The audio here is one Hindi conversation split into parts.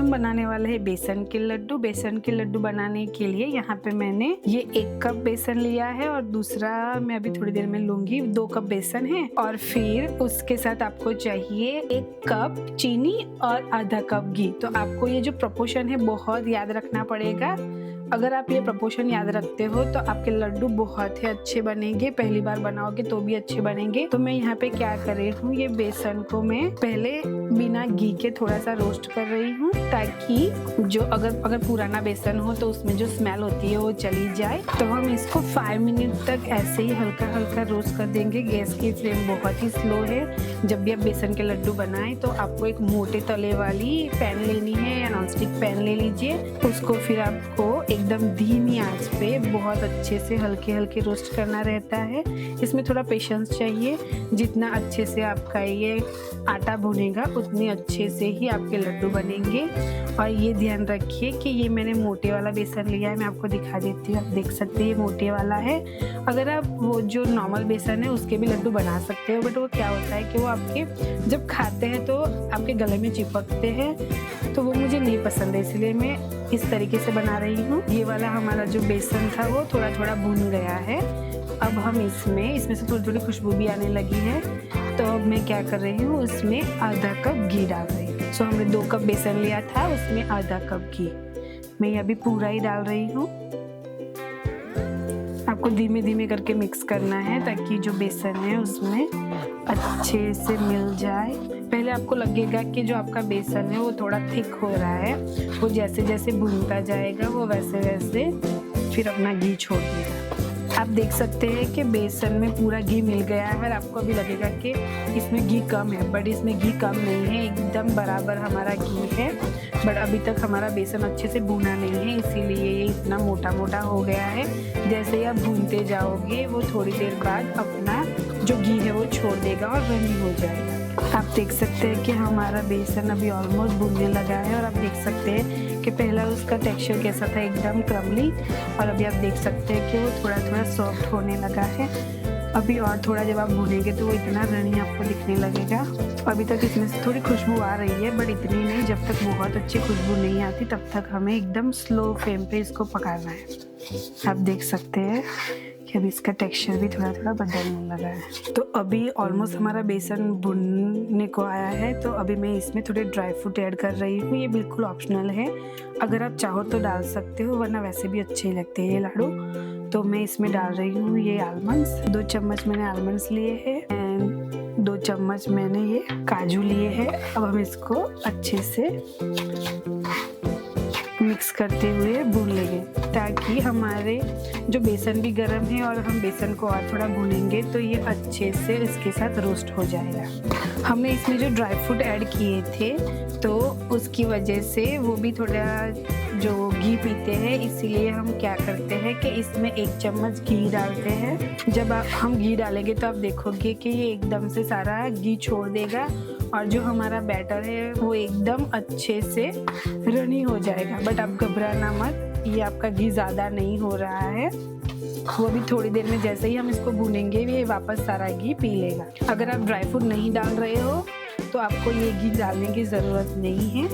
हम बनाने वाले हैं बेसन के लड्डू। बेसन के लड्डू बनाने के लिए यहाँ पे मैंने ये 1 कप बेसन लिया है और दूसरा मैं अभी थोड़ी देर में लूंगी। 2 कप बेसन है और फिर उसके साथ आपको चाहिए 1 कप चीनी और आधा कप घी। तो आपको ये जो प्रोपोर्शन है बहुत याद रखना पड़ेगा। अगर आप ये प्रोपोर्शन याद रखते हो तो आपके लड्डू बहुत ही अच्छे बनेंगे। पहली बार बनाओगे तो भी अच्छे बनेंगे। तो मैं यहाँ पे क्या कर रही हूँ, ये बेसन को मैं पहले बिना घी के थोड़ा सा रोस्ट कर रही हूँ, ताकि जो अगर पुराना बेसन हो तो उसमें जो स्मेल होती है वो चली जाए। तो हम इसको 5 मिनट तक ऐसे ही हल्का हल्का रोस्ट कर देंगे। गैस की फ्लेम बहुत ही स्लो है। जब भी आप बेसन के लड्डू बनाएं तो आपको एक मोटे तले वाली पैन लेनी है या नॉनस्टिक पैन ले लीजिए। उसको फिर आपको एकदम धीमी आंच पे बहुत अच्छे से हल्के हल्के रोस्ट करना रहता है। इसमें थोड़ा पेशेंस चाहिए। जितना अच्छे से आपका ये आटा भुनेगा उतने अच्छे से ही आपके लड्डू बनेंगे। और ये ध्यान रखिए कि ये मैंने मोटे वाला बेसन लिया है। मैं आपको दिखा देती हूँ, आप देख सकते हैं ये मोटे वाला है। अगर आप वो जो नॉर्मल बेसन है उसके भी लड्डू बना सकते हो, बट वो क्या होता है कि वो आपके जब खाते हैं तो आपके गले में चिपकते हैं, तो वो मुझे नहीं पसंद है, इसलिए मैं इस तरीके से बना रही हूँ। ये वाला हमारा जो बेसन था वो थोड़ा थोड़ा भुन गया है। अब हम इसमें से थोड़ी थोड़ी खुशबू भी आने लगी है। तो अब मैं क्या कर रही हूँ, उसमें आधा कप घी डाल रही हूँ। सो हमने 2 कप बेसन लिया था, उसमें आधा कप घी मैं अभी पूरा ही डाल रही हूँ। आपको धीमे धीमे करके मिक्स करना है ताकि जो बेसन है उसमें अच्छे से मिल जाए। पहले आपको लगेगा कि जो आपका बेसन है वो थोड़ा थिक हो रहा है, वो जैसे जैसे भुनता जाएगा वो वैसे वैसे फिर अपना घी छोड़ देगा। आप देख सकते हैं कि बेसन में पूरा घी मिल गया है और आपको भी लगेगा कि इसमें घी कम है, बट इसमें घी कम नहीं है, एकदम बराबर हमारा घी है। बट अभी तक हमारा बेसन अच्छे से भुना नहीं है, इसीलिए ये इतना मोटा मोटा हो गया है। जैसे ही आप भूनते जाओगे वो थोड़ी देर बाद अपना जो घी है वो छोड़ देगा और रनी हो जाएगा। आप देख सकते हैं कि हमारा बेसन अभी ऑलमोस्ट भुनने लगा है और आप देख सकते हैं कि पहला उसका टेक्सचर कैसा था, एकदम क्रमली, और अभी आप देख सकते हैं कि वो थोड़ा थोड़ा सॉफ्ट होने लगा है। अभी और थोड़ा जब आप भूनेंगे तो वो इतना रनी आपको दिखने लगेगा। अभी तक इसमें से थोड़ी खुशबू आ रही है, बट इतनी नहीं। जब तक बहुत अच्छी खुशबू नहीं आती तब तक हमें एकदम स्लो फ्लेम पे इसको पकाना है। आप देख सकते हैं कि अभी इसका टेक्सचर भी थोड़ा थोड़ा बदलने लगा है। तो अभी ऑलमोस्ट हमारा बेसन भुनने को आया है। तो अभी मैं इसमें थोड़े ड्राई फ्रूट ऐड कर रही हूँ। ये बिल्कुल ऑप्शनल है, अगर आप चाहो तो डाल सकते हो, वरना वैसे भी अच्छे लगते हैं ये लाडू। तो मैं इसमें डाल रही हूँ ये आलमंड्स। 2 चम्मच मैंने आलमंड्स लिए हैं एंड 2 चम्मच मैंने ये काजू लिए हैं। अब हम इसको अच्छे से मिक्स करते हुए भून लेंगे, ताकि हमारे जो बेसन भी गर्म है और हम बेसन को और थोड़ा भूनेंगे तो ये अच्छे से इसके साथ रोस्ट हो जाएगा। हमने इसमें जो ड्राई फ्रूट ऐड किए थे तो उसकी वजह से वो भी थोड़ा जो घी पीते हैं, इसीलिए हम क्या करते हैं कि इसमें 1 चम्मच घी डालते हैं। जब हम घी डालेंगे तो आप देखोगे कि ये एकदम से सारा घी छोड़ देगा और जो हमारा बैटर है वो एकदम अच्छे से रनी हो जाएगा। बट आप घबराना मत, ये आपका घी ज़्यादा नहीं हो रहा है, वो भी थोड़ी देर में जैसे ही हम इसको भूनेंगे ये वापस सारा घी पी लेगा। अगर आप ड्राई फ्रूट नहीं डाल रहे हो तो आपको ये घी डालने की ज़रूरत नहीं है।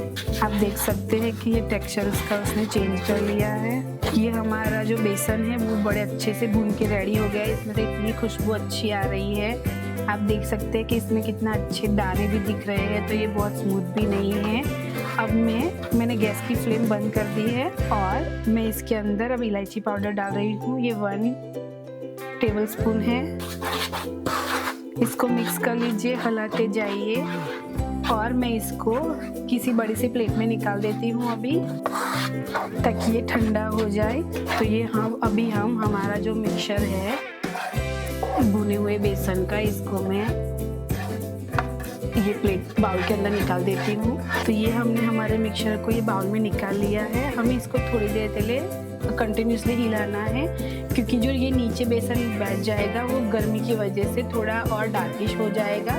आप देख सकते हैं कि ये टेक्सचर इसका उसने चेंज कर लिया है। ये हमारा जो बेसन है वो बड़े अच्छे से भून के रेडी हो गया है। इसमें से इतनी खुशबू अच्छी आ रही है। आप देख सकते हैं कि इसमें कितना अच्छे दाने भी दिख रहे हैं, तो ये बहुत स्मूथ भी नहीं है। अब मैंने गैस की फ्लेम बंद कर दी है और मैं इसके अंदर अब इलायची पाउडर डाल रही हूँ। ये 1 टेबलस्पून है। इसको मिक्स कर लीजिए, हिलाते जाइए और मैं इसको किसी बड़ी सी प्लेट में निकाल देती हूँ अभी, ताकि ये ठंडा हो जाए। तो ये हमारा जो मिक्सचर है भुने हुए बेसन का, इसको मैं ये प्लेट बाउल के अंदर निकाल देती हूँ। तो ये हमने हमारे मिक्सचर को ये बाउल में निकाल लिया है। हमें इसको थोड़ी देर के लिए कंटिन्यूसली हिलाना है, क्योंकि जो ये नीचे बेसन बैठ जाएगा वो गर्मी की वजह से थोड़ा और डार्किश हो जाएगा,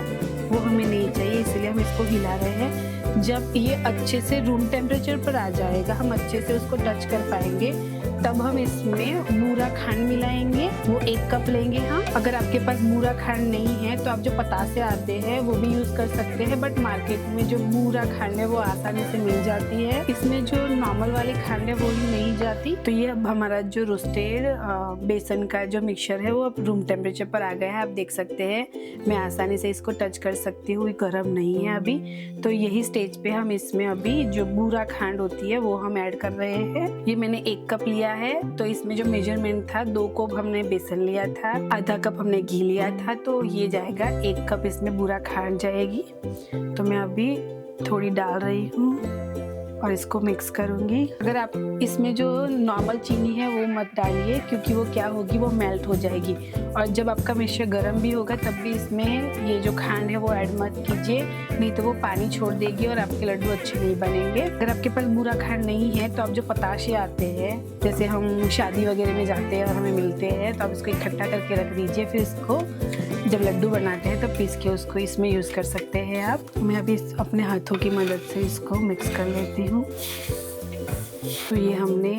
वो हमें नहीं चाहिए, इसलिए हम इसको हिला रहे हैं। जब ये अच्छे से रूम टेम्परेचर पर आ जाएगा, हम अच्छे से उसको टच कर पाएंगे, तब हम इसमें बूरा खांड मिलाएंगे। वो 1 कप लेंगे हम। अगर आपके पास बूरा खांड नहीं है तो आप जो पतासे आते हैं वो भी यूज कर सकते हैं, बट मार्केट में जो बूरा खांड है वो आसानी से मिल जाती है। इसमें जो नॉर्मल वाली खांड है वो ही नहीं जाती। तो ये अब हमारा जो रोस्टेड बेसन का जो मिक्सचर है वो अब रूम टेम्परेचर पर आ गया है। आप देख सकते हैं मैं आसानी से इसको टच कर सकती हूँ, गर्म नहीं है अभी। तो यही स्टेज पे हम इसमें अभी जो बूरा खांड होती है वो हम ऐड कर रहे हैं। ये मैंने 1 कप लिया है, तो इसमें जो मेजरमेंट था 2 कप हमने बेसन लिया था, आधा कप हमने घी लिया था, तो ये जाएगा 1 कप इसमें बूरा खांड जाएगी। तो मैं अभी थोड़ी डाल रही हूँ और इसको मिक्स करूंगी। अगर आप इसमें जो नॉर्मल चीनी है वो मत डालिए, क्योंकि वो क्या होगी, वो मेल्ट हो जाएगी। और जब आपका मिक्सचर गर्म भी होगा तब भी इसमें ये जो खांड है वो ऐड मत कीजिए, नहीं तो वो पानी छोड़ देगी और आपके लड्डू अच्छे नहीं बनेंगे। अगर आपके पास बूरा खांड नहीं है तो आप जो पताशे आते हैं, जैसे हम शादी वगैरह में जाते हैं और हमें मिलते हैं, तो आप इसको इकट्ठा करके रख दीजिए। फिर इसको जब लड्डू बनाते हैं तो पीस के उसको इसमें यूज़ कर सकते हैं आप। मैं अभी अपने हाथों की मदद से इसको मिक्स कर लेती हूँ। तो ये हमने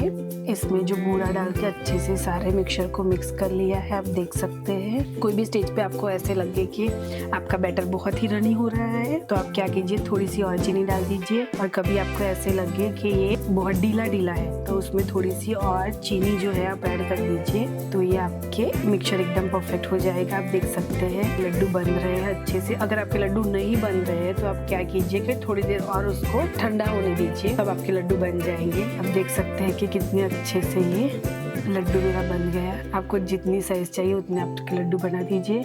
इसमें जो बूरा डाल के अच्छे से सारे मिक्सचर को मिक्स कर लिया है। आप देख सकते हैं कोई भी स्टेज पे आपको ऐसे लगे कि आपका बैटर बहुत ही रनी हो रहा है तो आप क्या कीजिए, थोड़ी सी और चीनी डाल दीजिए। और कभी आपको ऐसे लगे कि ये बहुत ढीला है तो उसमें थोड़ी सी और चीनी जो है आप ऐड कर दीजिए। तो ये आपके मिक्सचर एकदम परफेक्ट हो जाएगा। आप देख सकते हैं लड्डू बन रहे हैं अच्छे से। अगर आपके लड्डू नहीं बन रहे हैं तो आप क्या कीजिए कि थोड़ी देर और उसको ठंडा होने दीजिए, तब आपके लड्डू बन जाएंगे। आप देख सकते हैं कि कितने अच्छे से ये लड्डू मेरा बन गया। आपको जितनी साइज चाहिए उतने आपके लड्डू बना दीजिए।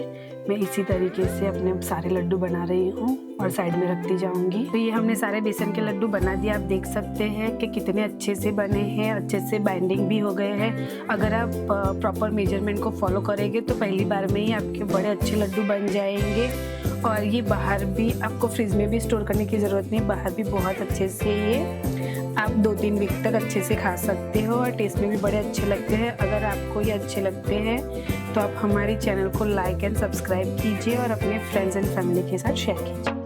मैं इसी तरीके से अपने सारे लड्डू बना रही हूँ और साइड में रखती जाऊंगी। तो ये हमने सारे बेसन के लड्डू बना दिए। आप देख सकते हैं कि कितने अच्छे से बने हैं, अच्छे से बाइंडिंग भी हो गए हैं। अगर आप प्रॉपर मेजरमेंट को फॉलो करेंगे तो पहली बार में ही आपके बड़े अच्छे लड्डू बन जाएंगे। और ये बाहर भी आपको फ्रिज में भी स्टोर करने की ज़रूरत नहीं, बाहर भी बहुत अच्छे से ये आप 2-3 वीक तक अच्छे से खा सकते हो और टेस्ट में भी बड़े अच्छे लगते हैं। अगर आपको ये अच्छे लगते हैं तो आप हमारे चैनल को लाइक एंड सब्सक्राइब कीजिए और अपने फ्रेंड्स एंड फैमिली के साथ शेयर कीजिए।